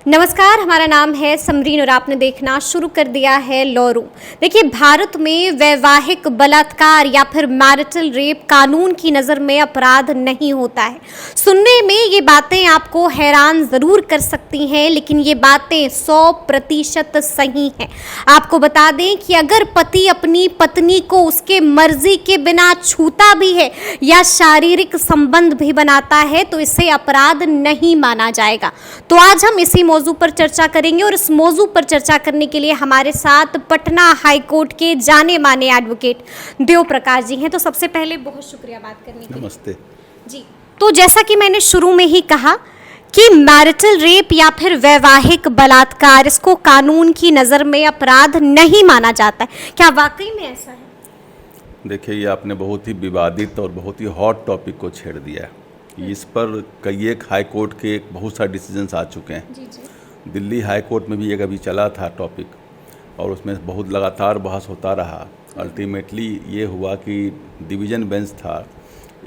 नमस्कार, हमारा नाम है समरीन और आपने देखना शुरू कर दिया है लॉ रूम। देखिए, भारत में वैवाहिक बलात्कार या फिर मैरिटल रेप कानून की नज़र में अपराध नहीं होता है। सुनने में ये बातें आपको हैरान ज़रूर कर सकती हैं, लेकिन ये बातें 100% सही हैं। आपको बता दें कि अगर पति अपनी पत्नी को उसके मर्जी के बिना छूता भी है या शारीरिक संबंध भी बनाता है तो इसे अपराध नहीं माना जाएगा। तो आज हम इसी मौजू पर चर्चा करेंगे और इस मौजू पर चर्चा करने के लिए हमारे साथ पटना हाई कोर्ट के जाने माने एडवोकेट देव प्रकाश जी हैं। तो सबसे पहले बहुत शुक्रिया बात करने के लिए। नमस्ते जी। तो जैसा कि मैंने शुरू में ही कहा कि मैरिटल रेप या फिर वैवाहिक बलात्कार, इसको कानून की नज़र में अपराध नहीं माना जाता है, क्या वाकई में ऐसा है? देखिए, ये आपने बहुत ही विवादित और बहुत ही हॉट टॉपिक को छेड़ दिया है। इस पर कई एक हाई कोर्ट के बहुत सारे डिसीजंस आ चुके हैं। जी जी। दिल्ली हाई कोर्ट में भी एक अभी चला था टॉपिक और उसमें बहुत लगातार बहस होता रहा। अल्टीमेटली ये हुआ कि डिवीज़न बेंच था,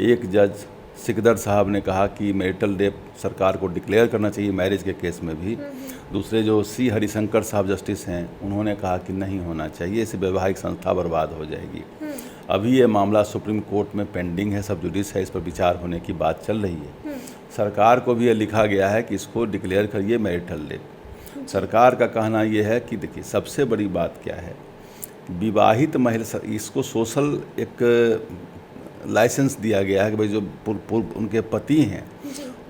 एक जज सिकदर साहब ने कहा कि मैरिटल रेप सरकार को डिक्लेयर करना चाहिए मैरिज के केस में भी। दूसरे जो सी हरिशंकर साहब जस्टिस हैं, उन्होंने कहा कि नहीं होना चाहिए, इससे वैवाहिक संस्था बर्बाद हो जाएगी। अभी ये मामला सुप्रीम कोर्ट में पेंडिंग है, सब जुडिस है, इस पर विचार होने की बात चल रही है। सरकार को भी ये लिखा गया है कि इसको डिक्लेयर करिए मैरिटल रेप। सरकार का कहना ये है कि देखिए, सबसे बड़ी बात क्या है, विवाहित महिला, इसको सोशल एक लाइसेंस दिया गया है कि भाई जो उनके पति हैं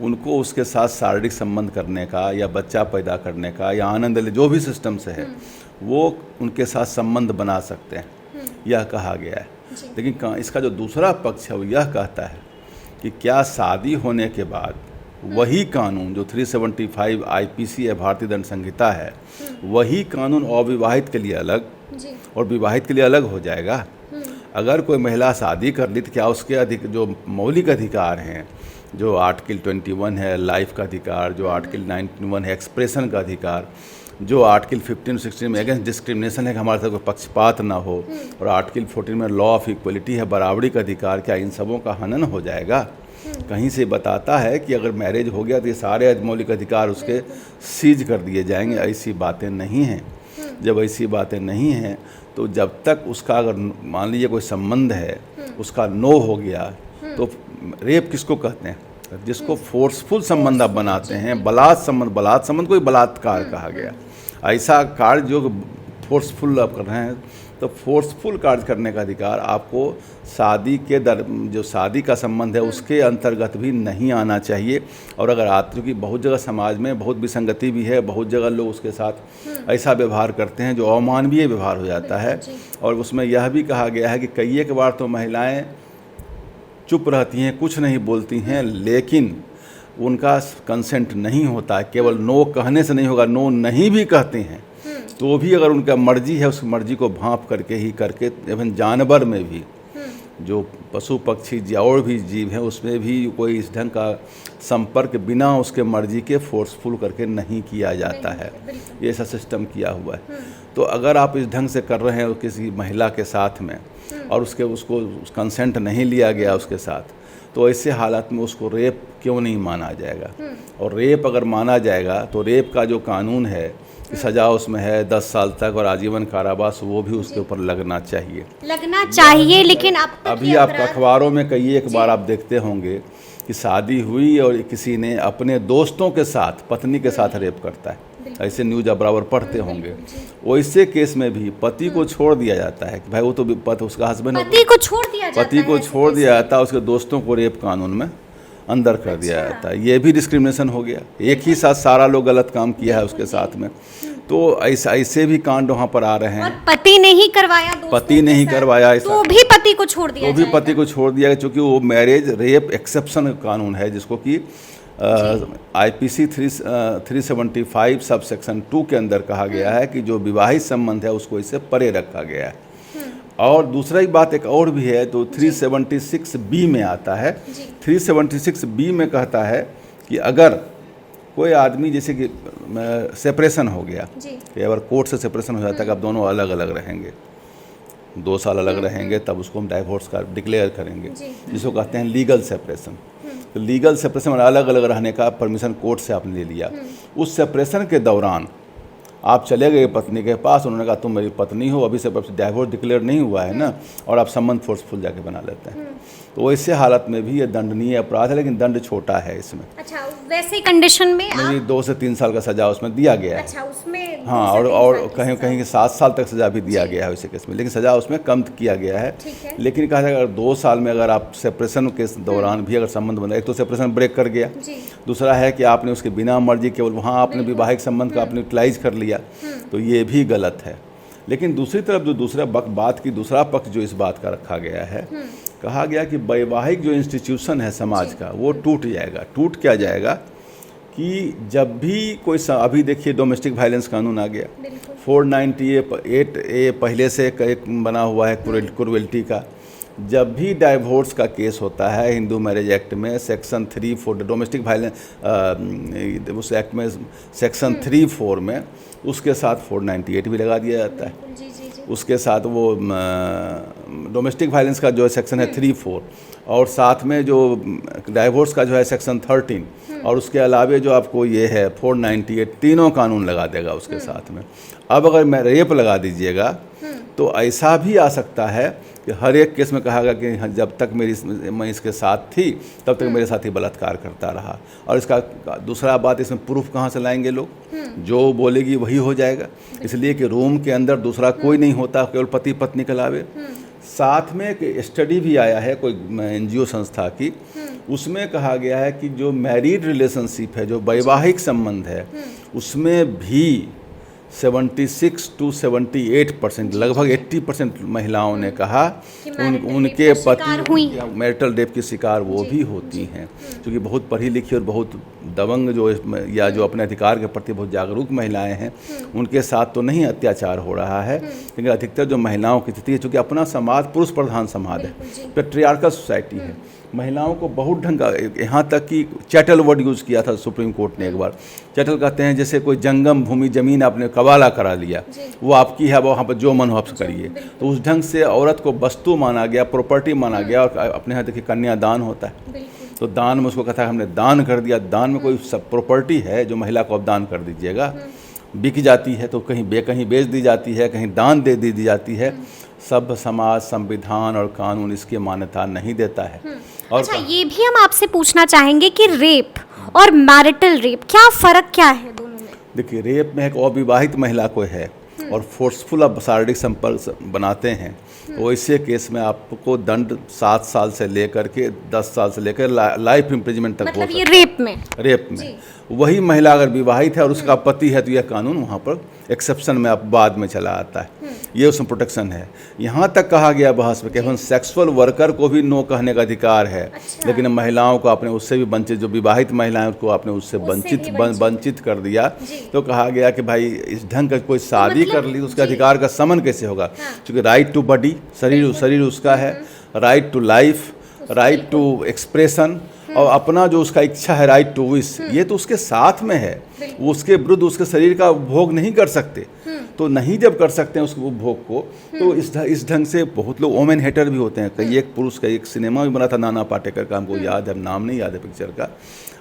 उनको उसके साथ शारीरिक संबंध करने का या बच्चा पैदा करने का या आनंद ले, जो भी सिस्टम से है वो उनके साथ संबंध बना सकते हैं, यह कहा गया है। लेकिन इसका जो दूसरा पक्ष है वो यह कहता है कि क्या शादी होने के बाद वही कानून जो 375 आईपीसी है, भारतीय दंड संहिता है, वही कानून अविवाहित के लिए अलग और विवाहित के लिए अलग हो जाएगा? अगर कोई महिला शादी कर ली तो क्या उसके जो मौलिक अधिकार हैं, जो आर्टिकल 21 है लाइफ का अधिकार, जो आर्टिकल 91 है एक्सप्रेशन का अधिकार, जो आर्टिकल 15-16 में अगेंस्ट डिस्क्रिमिनेशन है कि हमारे साथ कोई पक्षपात ना हो, और आर्टिकल 14 में लॉ ऑफ इक्वलिटी है, बराबरी का अधिकार, क्या इन सबों का हनन हो जाएगा? कहीं से बताता है कि अगर मैरिज हो गया तो ये सारे मौलिक अधिकार उसके सीज कर दिए जाएंगे। ऐसी बातें नहीं हैं। जब ऐसी बातें नहीं हैं तो जब तक उसका अगर मान लीजिए कोई संबंध है, उसका नो हो गया, तो रेप किसको कहते हैं? जिसको फोर्सफुल संबंध आप बनाते हैं, बलात् संबंध को ही बलात्कार कहा गया। ऐसा कार्य जो फोर्सफुल आप कर रहे हैं, तो फोर्सफुल कार्य करने का अधिकार आपको शादी के जो शादी का संबंध है उसके अंतर्गत भी नहीं आना चाहिए। और अगर आते, क्योंकि बहुत जगह समाज में बहुत विसंगति भी है, बहुत जगह लोग उसके साथ ऐसा व्यवहार करते हैं जो अमानवीय व्यवहार हो जाता है। और उसमें यह भी कहा गया है कि कई एक बार तो महिलाएं चुप रहती हैं, कुछ नहीं बोलती हैं, लेकिन उनका कंसेंट नहीं होता है। केवल नो कहने से नहीं होगा, नो नहीं भी कहते हैं तो भी अगर उनका मर्जी है, उस मर्जी को भांप करके ही करके, इवन जानवर में भी, जो पशु पक्षी और भी जीव हैं उसमें भी कोई इस ढंग का संपर्क बिना उसके मर्जी के फोर्सफुल करके नहीं किया जाता है। ये ऐसा सिस्टम किया हुआ है। तो अगर आप इस ढंग से कर रहे हैं किसी महिला के साथ में और उसको कंसेंट नहीं लिया गया उसके साथ, तो ऐसे हालात में उसको रेप क्यों नहीं माना जाएगा? और रेप अगर माना जाएगा तो रेप का जो कानून है कि सजा उसमें है 10 साल तक और आजीवन कारावास, वो भी उसके ऊपर लगना चाहिए। लेकिन अभी आप अखबारों में कई एक बार आप देखते होंगे कि शादी हुई और किसी ने अपने दोस्तों के साथ पत्नी के साथ रेप करता है, ऐसे न्यूज आप बराबर पढ़ते होंगे। वैसे केस में भी पति को छोड़ दिया जाता है कि भाई वो तो उसका हस्बैंड, पति को छोड़ दिया जाता है, उसके दोस्तों को रेप कानून में अंदर कर दिया जाता है। ये भी डिस्क्रिमिनेशन हो गया। एक ही साथ सारा लोग गलत काम किया है उसके साथ में। तो ऐसे भी कांड वहाँ पर आ रहे हैं। पति ने ही करवाया, तो भी पति को छोड़ दिया, क्योंकि वो मैरिज रेप एक्सेप्शन कानून है, जिसको कि आईपीसी 375 सब सेक्शन 2 के अंदर कहा गया है कि जो विवाहित संबंध है उसको इससे परे रखा गया है। और दूसरा ही बात एक और भी है, तो 376B में आता है। 376B में कहता है कि अगर कोई आदमी, जैसे कि सेपरेशन हो गया, कि अगर कोर्ट से सेपरेशन हो जाता है कि अब दोनों अलग अलग रहेंगे, 2 साल अलग रहेंगे, तब उसको हम डाइवोर्स का डिक्लेयर करेंगे, जिसको कहते हैं लीगल सेपरेशन। तो लीगल सेपरेशन और अलग अलग रहने का परमिशन कोर्ट से आपने ले लिया। उस सेपरेशन के दौरान आप चले गए पत्नी के पास, उन्होंने कहा तुम मेरी पत्नी हो, अभी से डाइवोर्स डिक्लेयर नहीं हुआ है ना, और आप संबंध फोर्सफुल जाके बना लेते हैं। तो ऐसे हालत में भी ये दंडनीय अपराध है, लेकिन दंड छोटा है इसमें। अच्छा, वैसे कंडीशन में नहीं, 2 से 3 साल का सजा उसमें दिया गया है। अच्छा, उसमें हाँ, और कहीं कहीं 7 साल तक सजा भी दिया गया है वैसे केस में, लेकिन सजा उसमें कम किया गया है। लेकिन कहा जाए अगर 2 साल में अगर आप सेपरेशन के दौरान भी अगर संबंध बना, एक तो सेपरेशन ब्रेक कर गया, दूसरा है कि आपने उसके बिना मर्जी केवल वहाँ आपने वैवाहिक संबंध का आपने यूटिलाइज कर लिया, तो ये भी गलत है। लेकिन दूसरी तरफ जो दूसरा बात की दूसरा पक्ष जो इस बात का रखा गया है, कहा गया कि वैवाहिक जो इंस्टीट्यूशन है समाज का वो टूट जाएगा। टूट क्या जाएगा कि जब भी कोई अभी देखिए डोमेस्टिक वायलेंस कानून आ गया, 498A पहले से एक बना हुआ है क्रूरल्टी का। जब भी डाइवोर्स का केस होता है हिंदू मैरिज एक्ट में सेक्शन 3(4) डोमेस्टिक वायलेंस उस एक्ट में सेक्शन 3(4) में उसके साथ 498 भी लगा दिया जाता है। उसके साथ वो डोमेस्टिक वायलेंस का जो सेक्शन है 3(4) और साथ में जो डाइवोर्स का जो है सेक्शन 13 और उसके अलावे जो आपको ये है 498, तीनों कानून लगा देगा उसके साथ में। अब अगर मैं रेप लगा दीजिएगा तो ऐसा भी आ सकता है कि हर एक केस में कहा गया कि जब तक मैं इसके साथ थी तब तक मेरे साथ ही बलात्कार करता रहा। और इसका दूसरा बात, इसमें प्रूफ कहाँ से लाएंगे लोग? जो बोलेगी वही हो जाएगा, इसलिए कि रूम के अंदर दूसरा कोई नहीं होता, केवल पति पत्नी के अलावे। साथ में एक स्टडी भी आया है कोई NGO संस्था की, उसमें कहा गया है कि जो मैरिड रिलेशनशिप है, जो वैवाहिक संबंध है, उसमें भी 76 to 78%, लगभग 80% महिलाओं ने कहा उनके पति मैरिटल रेप की शिकार वो भी होती हैं। क्योंकि बहुत पढ़ी लिखी और बहुत दबंग जो या जो अपने अधिकार के प्रति बहुत जागरूक महिलाएं हैं, उनके साथ तो नहीं अत्याचार हो रहा है, लेकिन अधिकतर जो महिलाओं की स्थिति है, चूँकि अपना समाज पुरुष प्रधान समाज है, पेट्रियार्कल सोसाइटी है, महिलाओं को बहुत ढंग का, यहाँ तक कि चैटल वर्ड यूज़ किया था सुप्रीम कोर्ट ने एक बार। चैटल कहते हैं जैसे कोई जंगम भूमि ज़मीन आपने कबाला करा लिया, वो आपकी है, वहाँ पर जो मन हो आप करिए। तो उस ढंग से औरत को वस्तु माना गया, प्रॉपर्टी माना गया। और अपने यहाँ देखिए कन्यादान होता है, तो दान में उसको कहता है हमने दान कर दिया। दान में कोई सब प्रॉपर्टी है जो महिला को अब दान कर दीजिएगा, बिक जाती है तो कहीं बेच दी जाती है, कहीं दान दे दी जाती है। सब समाज, संविधान और कानून इसकी मान्यता नहीं देता है। और अच्छा, ये भी हम आपसे पूछना चाहेंगे कि रेप और मैरिटल रेप क्या फ़र्क क्या है दोनों में? देखिए, रेप में एक अविवाहित महिला को है और फोर्सफुल आप शारीरिक संपर्क बनाते हैं, तो ऐसे केस में आपको दंड 7 साल से लेकर के 10 साल से लेकर लाइफ इम्प्रिजमेंट तक हो सकता है। ये रेप में वही महिला अगर विवाहित है और उसका पति है तो यह कानून वहाँ पर एक्सेप्शन में अब बाद में चला आता है, ये उसमें प्रोटेक्शन है। यहाँ तक कहा गया बहस में केवल सेक्सुअल वर्कर को भी नो कहने का अधिकार है। अच्छा। लेकिन महिलाओं को आपने उससे भी वंचित, जो विवाहित महिलाएं उनको आपने उससे वंचित कर दिया। तो कहा गया कि भाई इस ढंग का कोई शादी कर ली तो उसके अधिकार का समन कैसे होगा? क्योंकि राइट टू बॉडी, शरीर उसका है, right to life, right to expression, और अपना जो उसका इच्छा है राइट टू विश, ये तो उसके साथ में है। वो उसके विरुद्ध उसके शरीर का भोग नहीं कर सकते। तो नहीं जब कर सकते हैं उसको भोग को, तो इस ढंग से बहुत लोग वोमेन हेटर भी होते हैं। कई एक पुरुष का एक सिनेमा भी बना था नाना पाटेकर का, हमको याद है, नाम नहीं याद है पिक्चर का।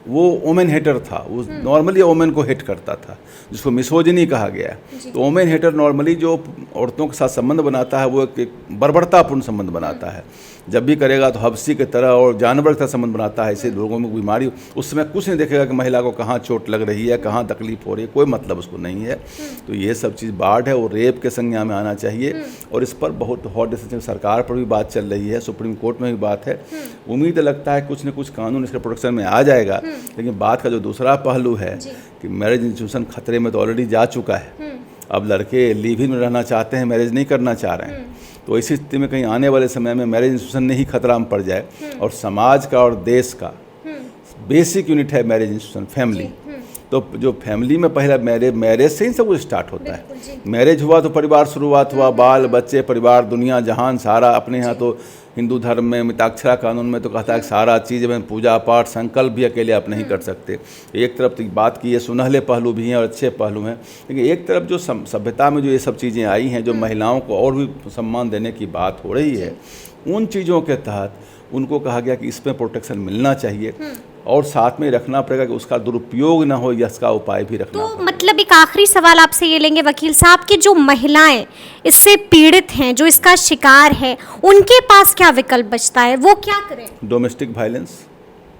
वो वोमेन हेटर था, वो नॉर्मली वोमेन को हिट करता था, जिसको मिसोजिनी कहा गया। तो वोमेन हेटर नॉर्मली जो औरतों के साथ संबंध बनाता है वो एक बर्बरतापूर्ण संबंध बनाता है। जब भी करेगा तो हबसी की तरह और जानवर का संबंध बनाता है। ऐसे लोगों में बीमारी, उस समय कुछ नहीं देखेगा कि महिला को कहाँ चोट लग रही है, कहाँ तकलीफ हो रही है, कोई मतलब उसको नहीं है। तो ये सब चीज़ बाढ़ है और रेप के संज्ञा में आना चाहिए। और इस पर बहुत हॉट डिसीजन सरकार पर भी बात चल रही है, सुप्रीम कोर्ट में भी बात है। उम्मीद लगता है कुछ न कुछ कानून इसके प्रोटेक्शन में आ जाएगा। लेकिन बात का जो दूसरा पहलू है कि मैरिज इंस्टीट्यूशन खतरे में तो ऑलरेडी जा चुका है। अब लड़के लिव इन में रहना चाहते हैं, मैरिज नहीं करना चाह रहे हैं। तो ऐसी स्थिति में कहीं आने वाले समय में मैरिज इंस्टीट्यूशन नहीं खतरा में पड़ जाए। और समाज का और देश का बेसिक यूनिट है मैरिज इंस्टीट्यूशन, फैमिली। तो जो फैमिली में पहला मैरिज से ही सब कुछ स्टार्ट होता है। मैरिज हुआ तो परिवार शुरुआत हुआ, बाल बच्चे, परिवार, दुनिया जहान सारा। अपने यहाँ तो हिंदू धर्म में मिताक्षरा कानून में तो कहता है कि सारा चीज़ में पूजा पाठ संकल्प भी अकेले आप नहीं कर सकते। एक तरफ तो बात की ये सुनहले पहलू भी हैं और अच्छे पहलू हैं, लेकिन एक तरफ जो सभ्यता में जो ये सब चीज़ें आई हैं, जो महिलाओं को और भी सम्मान देने की बात हो रही है, उन चीज़ों के तहत उनको कहा गया कि इसमें प्रोटेक्शन मिलना चाहिए और साथ में रखना पड़ेगा कि उसका दुरुपयोग ना हो, इसका उपाय भी रखना तो मतलब एक आखिरी सवाल आपसे ये लेंगे वकील साहब कि जो महिलाएं इससे पीड़ित हैं, जो इसका शिकार है, उनके पास क्या विकल्प बचता है, वो क्या करें? डोमेस्टिक वायलेंस,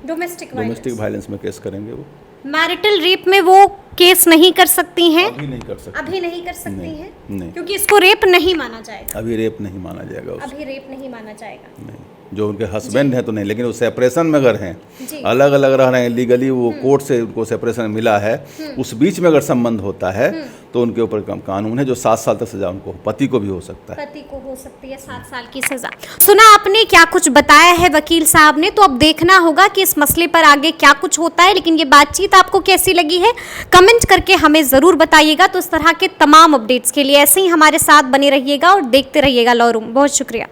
डोमेस्टिक वायलेंस में केस करेंगे वो। मैरिटल रेप में वो केस नहीं कर सकती हैं? अभी नहीं कर सकते, अभी नहीं कर सकती हैं, नहीं, क्योंकि इसको रेप नहीं माना जाएगा। अभी रेप नहीं माना जाएगा उसको। अभी रेप नहीं माना जाएगा। नहीं, जो उनके हस्बैंड हैं तो नहीं, लेकिन वो सेपरेशन में अगर हैं, जी। अलग अलग रह रहे हैं लीगली, वो कोर्ट से उनको सेपरेशन मिला है, उस बीच में अगर संबंध होता है तो उनके ऊपर कानून है जो 7 साल तक सजा उनको पति को भी हो सकता है। पति को हो सकती है 7 साल की सजा। सुना आपने क्या कुछ बताया है वकील साहब ने, तो अब देखना होगा कि इस मसले पर आगे क्या कुछ होता है। लेकिन ये बातचीत आपको कैसी लगी है कमेंट करके हमें ज़रूर बताइएगा। तो इस तरह के तमाम अपडेट्स के लिए ऐसे ही हमारे साथ बने रहिएगा और देखते रहिएगा लॉ रूम। बहुत शुक्रिया।